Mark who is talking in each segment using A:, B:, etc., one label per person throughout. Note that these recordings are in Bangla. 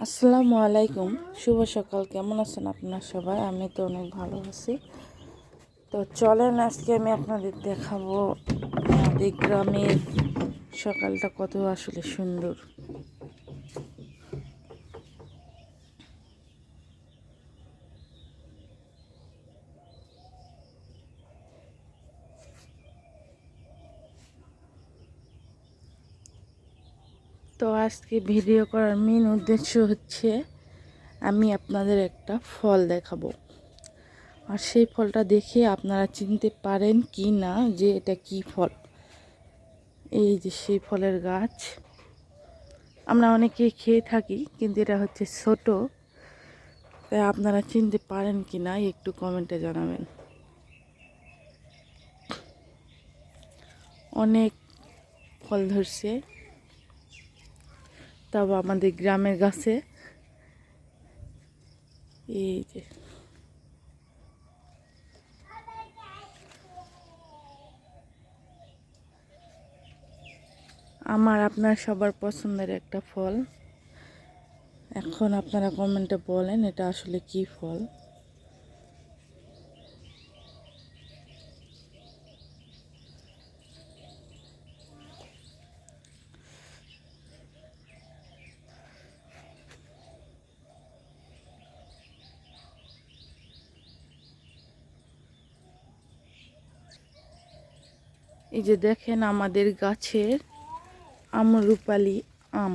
A: আসসালামু আলাইকুম, শুভ সকাল। কেমন আছেন আপনারা সবাই? আমি তো অনেক ভালো আছি। তো চলেন আজকে আমি আপনাদের দেখাবো আমাদের গ্রামের সকালটা কত আসলে সুন্দর। তো আজকে ভিডিও করার মেন উদ্দেশ্য হচ্ছে আমি আপনাদের একটা ফল দেখাবো, আর সেই ফলটা দেখে আপনারা চিনতে পারেন কি না যে এটা কি ফল। এই যে সেই ফলের গাছ, আমরা অনেকেই খেয়ে থাকি, কিন্তু এটা হচ্ছে ছোট। তাই আপনারা চিনতে পারেন কি না একটু কমেন্টে জানাবেন। অনেক ফল ধরছে, তবে আমাদের গ্রামের গাছে। এই যে আমার আপনার সবার পছন্দের একটা ফল। এখন আপনারা কমেন্টে বলেন এটা আসলে কি ফল। এই যে দেখেন আমাদের গাছের আমরুপালি আম।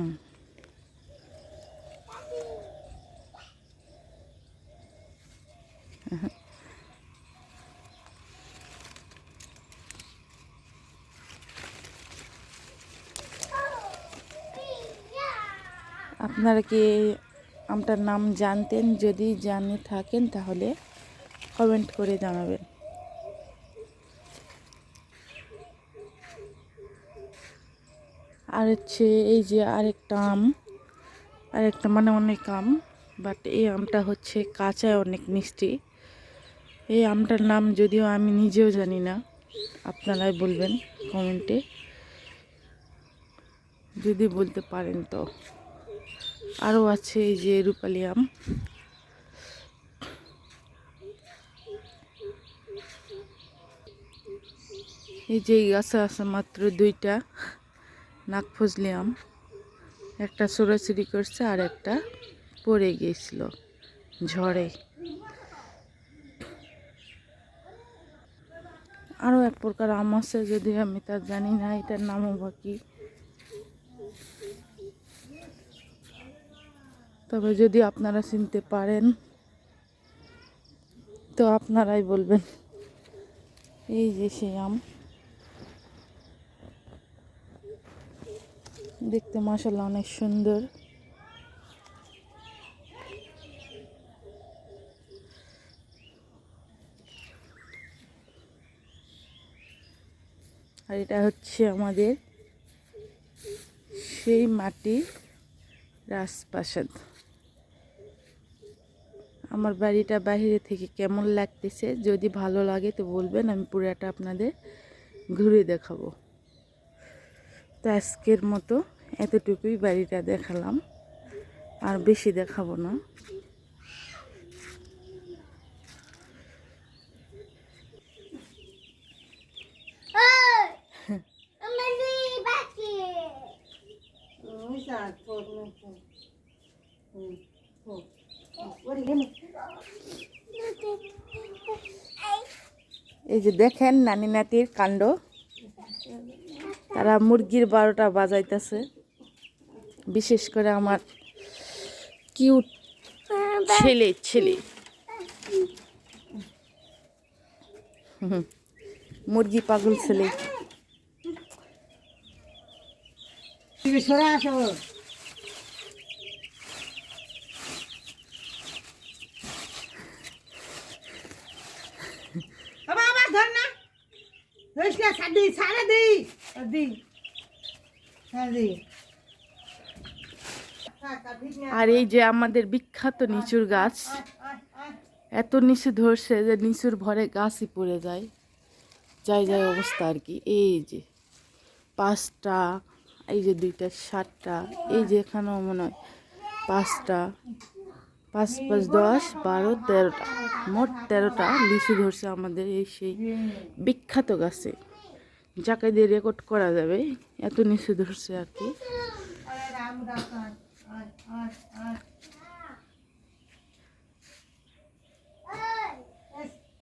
A: আপনারা কি আমটার নাম জানতেন? যদি জানে থাকেন তাহলে কমেন্ট করে জানাবেন। আর হচ্ছে এই যে আরেকটা মানে অনেক আম, বাট এই আমটা হচ্ছে কাঁচায় অনেক মিষ্টি। এই আমটার নাম যদিও আমি নিজেও জানি না, আপনারাই বলবেন কমেন্টে যদি বলতে পারেন। তো আরও আছে এই যে রূপালি আম। এই যে এই গাছে আছে মাত্র দুইটা নাকফজলি আম, একটা ছোড়াছুড়ি করছে আর একটা পড়ে গিয়েছিল ঝড়ে। আরও এক প্রকার আম আছে, যদি আমি তা জানি না এটার নামও বা কি। তবে যদি আপনারা চিনতে পারেন তো আপনারাই বলবেন। এই যে সেই আম, দেখতে মাশাআল্লাহ অনেক সুন্দর। আর এটা হচ্ছে আমাদের সেই মাটির রাজপ্রাসাদ। আমার বাড়িটা বাইরে থেকে কেমন লাগতেছে, যদি ভালো লাগে তো বলবেন, আমি পুরাটা আপনাদের ঘুরে দেখাবো। তো আজকের মতো এতটুকুই বাড়িটা দেখালাম, আর বেশি দেখাবো না। এই যে দেখেন নানি নাতির কাণ্ড, তারা মুরগির 12টা বাজাইতেছে। বিশেষ করে আমার কিউট ছেলে মুরগি পাগল ছেলে। আর এই যে আমাদের বিখ্যাত লিচুর গাছ, এত নিচে ধরছে যে লিচুর ভরে গাছই পড়ে যায় যায় অবস্থা আর কি। এই যে 5টা, এই যে 2টা, 7টা, এই যে এখানেও মনে হয় 5টা, 5 5 10 12 13টা, মোট 13টা লিচু ধরছে আমাদের এই সেই বিখ্যাত গাছে, যাকে দিয়ে রেকর্ড করা যাবে, এত লিচু ধরছে আর কি।